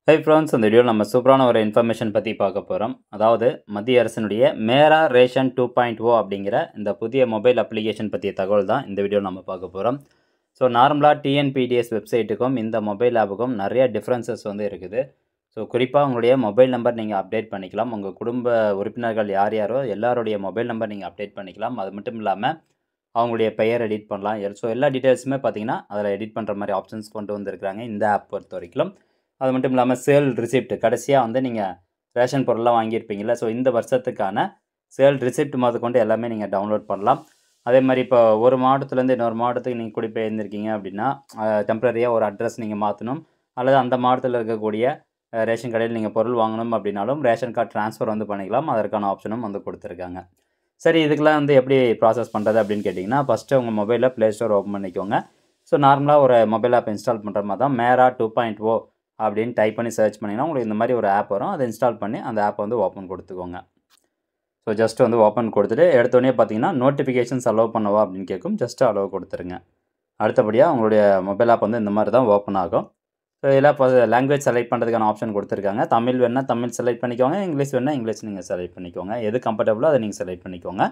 Hi friends, இந்த வீடியோவில் நம்ம சூப்பரான ஒரு இன்ஃபர்மேஷன் பற்றி பார்க்க போகிறோம். அதாவது மத்திய அரசினுடைய மேரா ரேஷன் 2.0 அப்படிங்கிற இந்த புதிய மொபைல் அப்ளிகேஷன் பற்றிய தகவல் தான் இந்த வீடியோவில் நம்ம பார்க்க போகிறோம். ஸோ நார்மலாக டிஎன்பிடிஎஸ் வெப்சைட்டுக்கும் இந்த மொபைல் ஆப்புக்கும் நிறைய டிஃப்ரென்சஸ் வந்து இருக்குது. ஸோ குறிப்பாக உங்களுடைய மொபைல் நம்பர் நீங்கள் அப்டேட் பண்ணிக்கலாம். உங்கள் குடும்ப உறுப்பினர்கள் யார் யாரோ எல்லாருடைய மொபைல் நம்பர் நீங்கள் அப்டேட் பண்ணிக்கலாம். அது மட்டும் இல்லாமல் அவங்களுடைய பெயர் எடிட் பண்ணலாம். ஸோ எல்லா டீட்டெயில்ஸுமே பார்த்தீங்கன்னா அதில் எடிட் பண்ணுற மாதிரி ஆப்ஷன்ஸ் கொண்டு வந்திருக்கிறாங்க இந்த ஆப் பொறுத்த வரைக்கும். அது மட்டும் இல்லாமல் சேல் ரிசிப்ட் கடைசியாக வந்து நீங்கள் ரேஷன் பொருள்லாம் வாங்கியிருப்பீங்களா, ஸோ இந்த வருஷத்துக்கான சேல் ரிசிப்ட் கொண்டு எல்லாமே நீங்கள் டவுன்லோட் பண்ணலாம். அதே மாதிரி இப்போ ஒரு மாவட்டத்துலேருந்து இன்னொரு மாவட்டத்துக்கு நீங்கள் குடிபெயர்ந்திருக்கீங்க அப்படின்னா டெம்பரரியாக ஒரு அட்ரஸ் நீங்கள் மாற்றணும், அல்லது அந்த மாவட்டத்தில் இருக்கக்கூடிய ரேஷன் கடையில் நீங்கள் பொருள் வாங்கணும் அப்படின்னாலும் ரேஷன் கார்டு ட்ரான்ஸ்ஃபர் வந்து பண்ணிக்கலாம். அதற்கான ஆப்ஷனும் வந்து கொடுத்துருக்காங்க. சரி, இதுக்கெலாம் வந்து எப்படி ப்ராசஸ் பண்ணுறது அப்படின்னு கேட்டிங்கன்னா, ஃபஸ்ட்டு உங்கள் மொபைலில் ப்ளே ஸ்டோர் ஓப்பன் பண்ணிக்கோங்க. ஸோ நார்மலாக ஒரு மொபைல் ஆப் இன்ஸ்டால் பண்ணுற மாதிரி தான் மேரா 2.0 அப்படின்னு டைப் பண்ணி சர்ச் பண்ணிங்கன்னா உங்களுக்கு இந்த மாதிரி ஒரு ஆப் வரும். அதை இன்ஸ்டால் பண்ணி அந்த ஆப்பை வந்து ஓப்பன் கொடுத்துக்கோங்க. ஸோ ஜஸ்ட் வந்து ஓப்பன் கொடுத்துட்டு எடுத்தோடனே பார்த்தீங்கன்னா நோட்டிஃபிகேஷன்ஸ் அலோவ் பண்ணவா அப்படின்னு கேட்கும். ஜஸ்ட்டு அலோவ் கொடுத்துருங்க. அடுத்தபடியாக உங்களுடைய மொபைல் ஆப் வந்து இந்த மாதிரி தான் ஓப்பன் ஆகும். ஸோ இதில் இப்போ லாங்குவேஜ் செலக்ட் பண்ணுறதுக்கான ஆப்ஷன் கொடுத்துருக்காங்க. தமிழ் வேணால் தமிழ் செலக்ட் பண்ணிக்கோங்க, இங்கிலீஷ் வேணால் இங்கிலீஷ் நீங்கள் செலக்ட் பண்ணிக்கோங்க. எது கம்ஃபர்டபுளோ அதை நீங்கள் செலக்ட் பண்ணிக்கோங்க.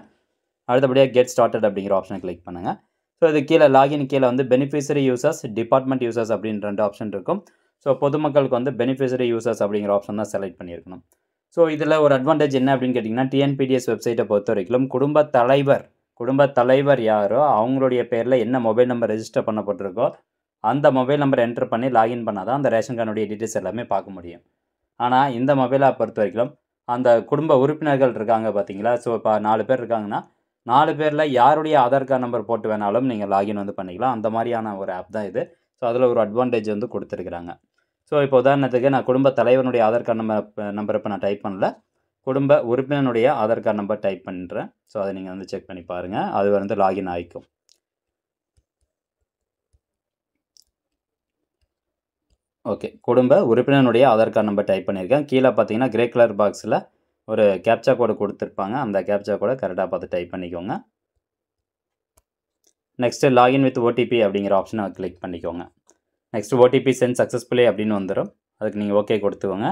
அடுத்தபடியாக கெட் ஸ்டார்டட் அப்படிங்கிற ஆப்ஷனை கிளிக் பண்ணுங்கள். ஸோ இது கீழே லாகின் கீழே வந்து பெனிஃபிஷரி யூசர்ஸ், டிபார்ட்மெண்ட் யூசர்ஸ் அப்படின்னு 2 ஆப்ஷன் இருக்கும். ஸோ பொதுமக்களுக்கு வந்து பெனிஃபிஷரி யூசர்ஸ் அப்படிங்கிற ஆப்ஷன் தான் செலக்ட் பண்ணியிருக்கணும். ஸோ இதில் ஒரு அட்வான்டேஜ் என்ன அப்படின்னு கேட்டிங்கன்னா, டிஎன்பிடிஎஸ் வெப்சைட்டை பொறுத்த வரைக்கும் குடும்ப தலைவர் யாரோ அவங்களுடைய பேரில் என்ன மொபைல் நம்பர் ரெஜிஸ்டர் பண்ணப்பட்டிருக்கோ அந்த மொபைல் நம்பர் என்டர் பண்ணி லாகின் பண்ணால் தான் அந்த ரேஷன் கார்டுடைய டீட்டெயில்ஸ் எல்லாமே பார்க்க முடியும். ஆனால் இந்த மொபைல் ஆப் பொறுத்த வரைக்கும் அந்த குடும்ப உறுப்பினர்கள் இருக்காங்க பார்த்தீங்களா, ஸோ இப்போ 4 பேர் இருக்காங்கன்னா 4 பேரில் யாருடைய ஆதார் கார்டு நம்பர் போட்டு வேணாலும் நீங்கள் லாகின் வந்து பண்ணிக்கலாம். அந்த மாதிரியான ஒரு ஆப் தான் இது. ஸோ அதில் ஒரு அட்வான்டேஜ் வந்து கொடுத்துருக்குறாங்க. ஸோ இப்போ உதாரணத்துக்கு நான் குடும்ப தலைவனுடைய ஆதார் கார்டு நம்பர் இப்போ நான் டைப் பண்ணல, குடும்ப உறுப்பினனுடைய ஆதார் கார்டு நம்பர் டைப் பண்ணுறேன். ஸோ அதை நீங்கள் வந்து செக் பண்ணி பாருங்கள். அது வந்து லாகின் ஆகிக்கும். ஓகே, குடும்ப உறுப்பினனுடைய ஆதார் கார்டு நம்பர் டைப் பண்ணியிருக்கேன். கீழே பார்த்தீங்கன்னா கிரே கலர் பாக்ஸில் ஒரு கேப்சா கோடு கொடுத்துருப்பாங்க. அந்த கேப்சா கோடை கரெக்டாக பார்த்து டைப் பண்ணிக்கோங்க. நெக்ஸ்ட்டு லாகின் வித் ஓடிபி அப்படிங்கிற ஆப்ஷனை கிளிக் பண்ணிக்கோங்க. நெக்ஸ்ட் ஓடிபி சென்ட் சக்ஸஸ்ஃபுல்லி அப்படின்னு வந்துடும். அதுக்கு நீங்கள் ஓகே கொடுத்துக்கோங்க.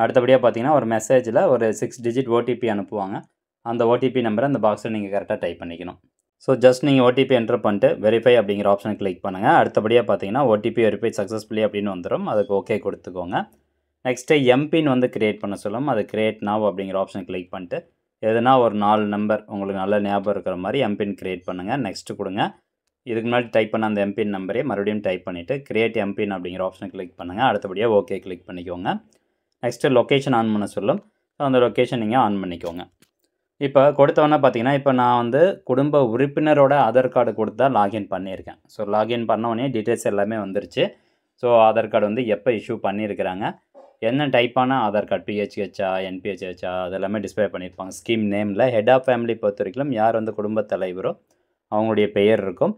அடுத்தபடியாக பார்த்தீங்கன்னா ஒரு மெசேஜில் ஒரு 6 டிஜிட் ஓடிபி அனுப்புவாங்க. அந்த ஓடிபி நம்பரை அந்த பாக்ஸில் நீங்கள் கரெக்டாக டைப் பண்ணிக்கணும். ஸோ ஜஸ்ட் நீங்கள் ஓடிபி என்டர் பண்ணிட்டு வெரிஃபை அப்படிங்கிற ஆப்ஷனை கிளிக் பண்ணுங்கள். அடுத்தபடியாக பார்த்தீங்கன்னா ஓடிபி வெரிஃபை சக்ஸஸ்ஃபுல்லி அப்படின்னு வந்துடும். அதுக்கு ஓகே கொடுத்துக்கோங்க. நெக்ஸ்ட்டு எம்பின் வந்து க்ரியேட் பண்ண சொல்லும். அது கிரியேட் நவ் அப்படிங்கிற ஆப்ஷனை கிளிக் பண்ணிட்டு எதுனா ஒரு 4 நம்பர் உங்களுக்கு நல்ல ஞாபகம் இருக்கிற மாதிரி எம்பின் க்ரியேட் பண்ணுங்கள். நெக்ஸ்ட்டு கொடுங்க. இதுக்கு முன்னாடி டைப் பண்ண அந்த எம்பின் நம்பரே மறுபடியும் டைப் பண்ணிவிட்டு கிரியேட் எம்பின் அப்படிங்கிற ஆப்ஷனை கிளிக் பண்ணுங்கள். அடுத்தபடியாக ஓகே கிளிக் பண்ணிக்கோங்க. நெக்ஸ்ட்டு லொக்கேஷன் ஆன் பண்ண சொல்லும். ஸோ அந்த லொக்கேஷன் நீங்கள் ஆன் பண்ணிக்கோங்க. இப்போ கொடுத்தவொன்னே பார்த்தீங்கன்னா, இப்போ நான் வந்து குடும்ப உறுப்பினரோட ஆதார் கார்டு கொடுத்து தான் லாகின் பண்ணியிருக்கேன். ஸோ லாகின் பண்ணோடனே டீட்டெயில்ஸ் எல்லாமே வந்துருச்சு. ஸோ ஆதார் கார்டு வந்து எப்போ இஷ்யூ பண்ணியிருக்கிறாங்க, என்ன டைப்பான ஆதார் கார்டு, பிஹெச்ஹெச்சா என்பிஹெச்ஹெச்சா அதெல்லாமே டிஸ்பிளே பண்ணியிருப்பாங்க. ஸ்கீம் நேமில் ஹெட் ஆஃப் ஃபேமிலி பொறுத்த வரைக்கும் யார் வந்து குடும்ப தலைவரோ அவங்களுடைய பெயர் இருக்கும்.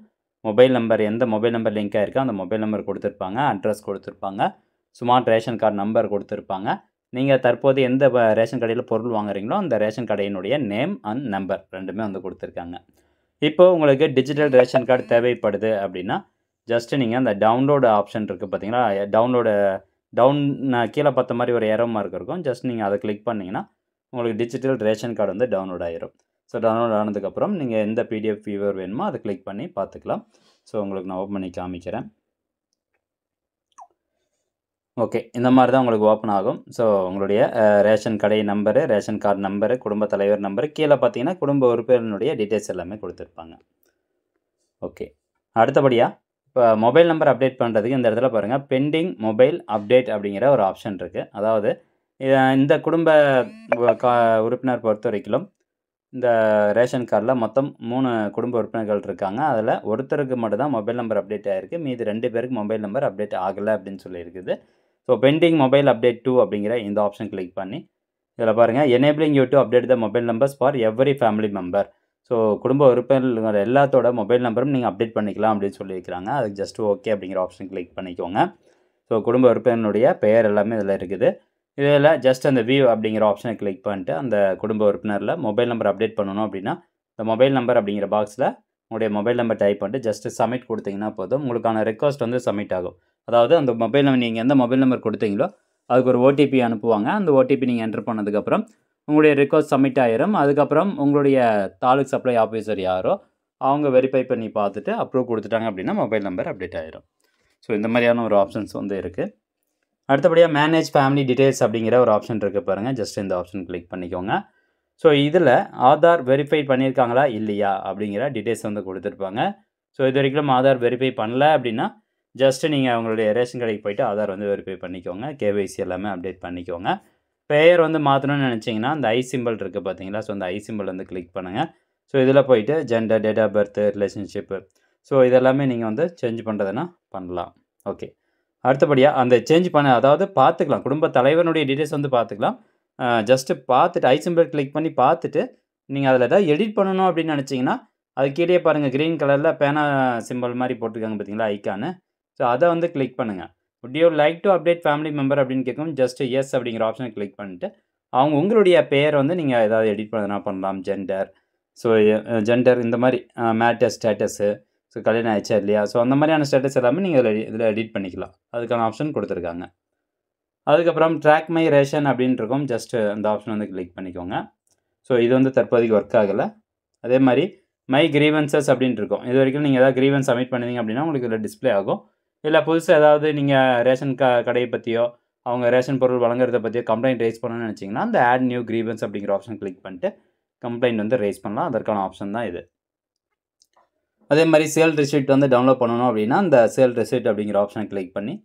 மொபைல் நம்பர் எந்த மொபைல் நம்பர் லிங்க் ஆகிருக்கோ அந்த மொபைல் நம்பர் கொடுத்துருப்பாங்க. அட்ரஸ் கொடுத்துருப்பாங்க. ஸ்மார்ட் ரேஷன் கார்டு நம்பர் கொடுத்துருப்பாங்க. நீங்கள் தற்போது எந்த ரேஷன் கடையில் பொருள் வாங்குறீங்களோ அந்த ரேஷன் கடையினுடைய நேம் அண்ட் நம்பர் ரெண்டுமே வந்து கொடுத்துருக்காங்க. இப்போது உங்களுக்கு டிஜிட்டல் ரேஷன் கார்டு தேவைப்படுது அப்படின்னா ஜஸ்ட்டு நீங்கள் அந்த டவுன்லோடு ஆப்ஷன் இருக்குது பார்த்தீங்களா, டவுன் கீழே பார்த்த மாதிரி ஒரு ஏரோ மார்க் இருக்கும். ஜஸ்ட் நீங்கள் அதை கிளிக் பண்ணிங்கன்னா உங்களுக்கு டிஜிட்டல் ரேஷன் கார்டு வந்து டவுன்லோட் ஆகிரும். ஸோ டவுன்லோட் ஆனதுக்கப்புறம் நீங்கள் எந்த பிடிஎஃப் வியூவர் வேணுமோ அதை கிளிக் பண்ணி பார்த்துக்கலாம். ஸோ உங்களுக்கு நான் ஓப்பன் பண்ணி காமிக்கிறேன். ஓகே, இந்த மாதிரி தான் உங்களுக்கு ஓப்பன் ஆகும். ஸோ உங்களுடைய ரேஷன் கடை நம்பரு, ரேஷன் கார்டு நம்பரு, குடும்ப தலைவர் நம்பரு, கீழே பார்த்தீங்கன்னா குடும்ப உறுப்பினருடைய டீட்டெயில்ஸ் எல்லாமே கொடுத்துருப்பாங்க. ஓகே, அடுத்தபடியாக இப்போ மொபைல் நம்பர் அப்டேட் பண்ணுறதுக்கு இந்த இடத்துல பாருங்கள் பெண்டிங் மொபைல் அப்டேட் அப்படிங்கிற ஒரு ஆப்ஷன் இருக்குது. அதாவது இந்த குடும்ப உறுப்பினர் பொறுத்த வரைக்கும் இந்த ரேஷன் கார்டில் மொத்தம் 3 குடும்ப உறுப்பினர்கள் இருக்காங்க. அதில் ஒருத்தருக்கு மட்டும் தான் மொபைல் நம்பர் அப்டேட் ஆகிருக்கு. மீதி 2 பேருக்கு மொபைல் நம்பர் அப்டேட் ஆகலை அப்படின்னு சொல்லியிருக்குது. ஸோ பெண்டிங் மொபைல் அப்டேட் 2 அப்படிங்கிற இந்த ஆப்ஷன் கிளிக் பண்ணி இதில் பாருங்கள் enabling you to update the mobile numbers for every family member. So குடும்ப உறுப்பினர்கள் எல்லாத்தோட மொபைல் நம்பரும் நீங்கள் அப்டேட் பண்ணிக்கலாம் அப்படின்னு சொல்லியிருக்கிறாங்க. அதுக்கு ஜஸ்ட் ஓகே அப்படிங்கிற ஆப்ஷன் கிளிக் பண்ணிக்கோங்க. ஸோ குடும்ப உறுப்பினருடைய பெயர் எல்லாமே இதில் இருக்குது. இதில் ஜஸ்ட் அந்த வியூ அப்படிங்கிற ஆப்ஷனை கிளிக் பண்ணிட்டு அந்த குடும்ப உறுப்பினரில் மொபைல் நம்பர் அப்டேட் பண்ணணும் அப்படின்னா இந்த மொபைல் நம்பர் அப்படிங்கிற பாக்ஸில் உங்களுடைய மொபைல் நம்பர் டைப் பண்ணிட்டு ஜஸ்ட் சப்மிட் கொடுத்தீங்கன்னா போதும். உங்களுக்கான ரெக்வஸ்ட் வந்து சப்மிட் ஆகும். அதாவது அந்த மொபைல் நம்பர் நீங்கள் எந்த மொபைல் நம்பர் கொடுத்தீங்களோ அதுக்கு ஒரு ஓடிபி அனுப்புவாங்க. அந்த ஓடிபி நீங்கள் என்டர் பண்ணதுக்கப்புறம் உங்களுடைய ரிக்வெஸ்ட் சப்மிட் ஆயிரும். அதுக்கப்புறம் உங்களுடைய தாலுக் சப்ளை ஆஃபீஸர் யாரோ அவங்க வெரிஃபை பண்ணி பார்த்துட்டு அப்ரூவ் கொடுத்துட்டாங்க அப்படின்னா மொபைல் நம்பர் அப்டேட் ஆயிரும். ஸோ இந்த மாதிரியான ஒரு ஆப்ஷன்ஸ் வந்து இருக்குது. அடுத்தபடியாக மேனேஜ் ஃபேமிலி டீட்டெயில்ஸ் அப்படிங்கிற ஒரு ஆப்ஷன் இருக்குது பாருங்கள். ஜஸ்ட் இந்த ஆப்ஷன் கிளிக் பண்ணிக்கோங்க. ஸோ இதில் ஆதார் வெரிஃபை பண்ணியிருக்காங்களா இல்லையா அப்படிங்கிற டீட்டெயில்ஸ் வந்து கொடுத்துருப்பாங்க. ஸோ இது வரைக்கும் ஆதார் வெரிஃபை பண்ணல அப்படின்னா ஜஸ்ட்டு நீங்கள் உங்களுடைய ரேஷன் கடைக்கு போய்ட்டு ஆதார் வந்து வெரிஃபை பண்ணிக்கோங்க. கேஒய்சி எல்லாமே அப்டேட் பண்ணிக்கோங்க. பெயர் வந்து மாற்றணும்னு நினச்சிங்கன்னா அந்த ஐ சிம்பிள் இருக்குது பார்த்தீங்களா? ஸோ அந்த ஐ சிம்பிள் வந்து கிளிக் பண்ணுங்கள். ஸோ இதில் போய்ட்டு gender, date of birth, relationship, so இதெல்லாமே நீங்கள் வந்து சேஞ்ச் பண்ணுறதுன்னா பண்ணலாம். ஓகே. அடுத்தபடியாக அந்த சேஞ்ச் பண்ண அதாவது பார்த்துக்கலாம். குடும்ப தலைவனுடைய டீட்டெயில்ஸ் வந்து பார்த்துக்கலாம். ஜஸ்ட்டு பார்த்துட்டு ஐ சிம்பிள் கிளிக் பண்ணி பார்த்துட்டு நீங்கள் அதில் ஏதாவது எடிட் பண்ணணும் அப்படின்னு நினச்சிங்கன்னா அது கீழே பாருங்கள் க்ரீன் கலரில் பேனா சிம்பிள் மாதிரி போட்டிருக்காங்க பார்த்தீங்களா ஐக்கானு. ஸோ அதை வந்து கிளிக் பண்ணுங்கள். would you like to update family member அப்படின்னு கேட்கும். ஜஸ்ட் எஸ் அப்படிங்கிற ஆப்ஷனை கிளிக் பண்ணிட்டு உங்களுடைய பெயர் வந்து நீங்கள் ஏதாவது எடிட் பண்ணதுனா பண்ணலாம். ஜெண்டர், ஸோ ஜெண்டர் இந்த மாதிரி மேட்டர் ஸ்டேட்டஸு, ஸோ கல்யாணம் ஆயிடுச்சா இல்லையா, ஸோ அந்த மாதிரியான ஸ்டேட்டஸ் எல்லாமே நீங்கள் இதில் எடிட் பண்ணிக்கலாம். அதுக்கான ஆப்ஷன் கொடுத்துருக்காங்க. அதுக்கப்புறம் ட்ராக் மை ரேஷன் அப்படின்னு இருக்கும். ஜஸ்ட்டு அந்த ஆப்ஷன் வந்து கிளிக் பண்ணிக்கோங்க. ஸோ இது வந்து தற்போதைக்கு ஒர்க் ஆகலை. அதே மாதிரி மை கிரீவன்சஸ் அப்படின்ட்டு இருக்கும். இது வரைக்கும் நீங்கள் ஏதாவது கிரீவன்ஸ் சப்மிட் பண்ணிங்க அப்படின்னா உங்களுக்கு இதில் டிஸ்பிளே ஆகும். இல்லை புதுசாக ஏதாவது நீங்கள் ரேஷன் கடையை பற்றியோ அவங்க ரேஷன் பொருள் வழங்குறத பற்றியோ கம்ப்ளைண்ட் ரைஸ் பண்ணணும்னு நினச்சிங்கன்னா அந்த ஆட் நியூ கிரீவன்ஸ் அப்படிங்கிற ஆப்ஷன் கிளிக் பண்ணிட்டு கம்ப்ளைண்ட் வந்து ரைஸ் பண்ணலாம். அதற்கான ஆப்ஷன் தான் இது. அதே மாதிரி சேல் ரிசிப்ட் வந்து டவுன்லோட் பண்ணணும் அப்படின்னா அந்த சேல் ரிசிப்ட் அப்படிங்கிற ஆப்ஷனை கிளிக் பண்ணி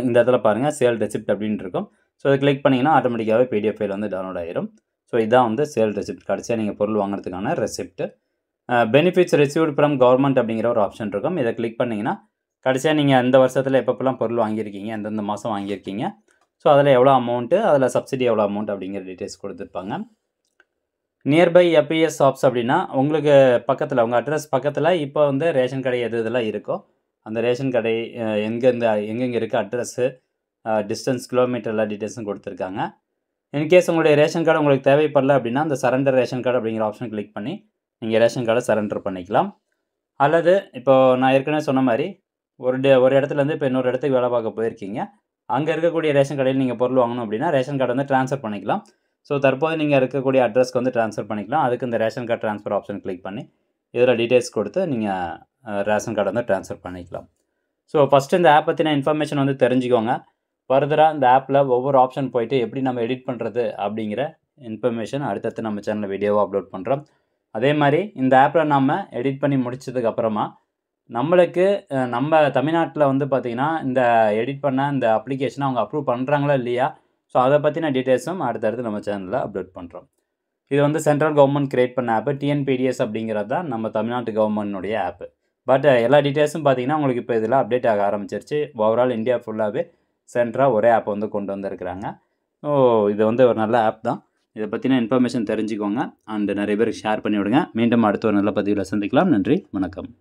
இந்த இடத்துல பாருங்கள் சேல் ரெசிப்ட் அப்படின்ட்டு இருக்கும். ஸோ அதை கிளிக் பண்ணிங்கன்னா ஆட்டோமேட்டிக்காகவே பிடிஎஃப் ஃபைல் வந்து டவுன்லோட் ஆயிரும். ஸோ இதான் வந்து சேல் ரெசிப்ட். கடைசியாக நீங்கள் பொருள் வாங்குறதுக்கான receipt. Benefits received from government அப்படிங்கிற ஒரு ஆப்ஷன் இருக்கும். இதை கிளிக் பண்ணிங்கன்னா கடைசியாக நீங்கள் அந்த வருஷத்தில் எப்பப்பெல்லாம் பொருள் வாங்கியிருக்கீங்க, எந்தெந்த மாதம் வாங்கியிருக்கீங்க, ஸோ அதில் எவ்வளோ அமௌண்ட்டு, அதில் சப்சிடி எவ்வளோ அமௌண்ட் அப்படிங்கிற டீட்டெயில்ஸ் கொடுத்துருப்பாங்க. நியர்பை எபிஎஸ் ஷாப்ஸ் அப்படின்னா உங்களுக்கு பக்கத்தில் உங்கள் அட்ரஸ் பக்கத்தில் இப்போ வந்து ரேஷன் கடை எது இதெல்லாம் இருக்கோ அந்த ரேஷன் கடை எங்கெங்கே இருக்குது அட்ரஸ்ஸு, டிஸ்டன்ஸ், கிலோமீட்டர் எல்லா டீட்டெயில்ஸும் கொடுத்துருக்காங்க. இன்கேஸ் உங்களுடைய ரேஷன் கார்டு உங்களுக்கு தேவைப்படல அப்படின்னா அந்த சரண்டர் ரேஷன் கார்டு அப்படிங்கிற ஆப்ஷன் கிளிக் பண்ணி நீங்கள் ரேஷன் கார்டை சரண்டர் பண்ணிக்கலாம். அல்லது இப்போது நான் ஏற்கனவே சொன்ன மாதிரி ஒரு இடத்துலேருந்து இப்போ இன்னொரு இடத்துக்கு வேலை பார்க்க போயிருக்கீங்க. அங்கே இருக்கக்கூடிய ரேஷன் கடையில் நீங்கள் பொருள் வாங்கணும் அப்படின்னா ரேஷன் கார்டு வந்து ட்ரான்ஸ்ஃபர் பண்ணிக்கலாம். ஸோ தற்போது நீங்கள் இருக்கக்கூடிய அட்ரஸ்க்கு வந்து ட்ரான்ஸ்ஃபர் பண்ணிக்கலாம். அதுக்கு இந்த ration card transfer option click பண்ணி இதில் டீட்டெயில்ஸ் கொடுத்து நீங்கள் ரேஷன் கார்டை வந்து ட்ரான்ஸ்ஃபர் பண்ணிக்கலாம். ஸோ ஃபஸ்ட்டு இந்த ஆப் பற்றின இன்ஃபர்மேஷன் வந்து தெரிஞ்சுக்கோங்க. ஃபர்தராக இந்த ஆப்பில் ஒவ்வொரு ஆப்ஷன் போய்ட்டு எப்படி நம்ம எடிட் பண்ணுறது அப்படிங்கிற இன்ஃபர்மேஷன் அடுத்தடுத்து நம்ம சேனலில் வீடியோவாக அப்லோட் பண்ணுறோம். அதே மாதிரி இந்த ஆப்பில் நம்ம எடிட் பண்ணி முடிச்சதுக்கப்புறமா நம்மளுக்கு நம்ம தமிழ்நாட்டில் வந்து பார்த்திங்கன்னா இந்த எடிட் பண்ண இந்த அப்ளிகேஷனை அவங்க அப்ரூவ் பண்ணுறாங்களா இல்லையா, ஸோ அதை பற்றின டீட்டெயில்ஸும் அடுத்தடுத்து நம்ம சேனலில் அப்லோட் பண்ணுறோம். இது வந்து சென்ட்ரல் கவர்மெண்ட் கிரியேட் பண்ண ஆப்பு. டிஎன்பிடிஎஸ் அப்படிங்கிறது தான் நம்ம தமிழ்நாட்டு கவர்மெண்ட்டுடைய ஆப்பு. பட் எல்லா டீட்டெயில்ஸும் பார்த்திங்கன்னா உங்களுக்கு இப்போ இதில் அப்டேட் ஆக ஆரம்பிச்சிருச்சு. ஓவரால் இந்தியா ஃபுல்லாகவே சென்டராக ஒரே ஆப் வந்து கொண்டு வந்திருக்கிறாங்க. ஸோ இது வந்து ஒரு நல்ல ஆப் தான். இதை பற்றின இன்ஃபர்மேஷன் தெரிஞ்சுக்கோங்க அண்ட் நிறைய பேருக்கு ஷேர் பண்ணி விடுங்க. மீண்டும் அடுத்த ஒரு நல்ல பதிவில் சந்திக்கலாம். நன்றி, வணக்கம்.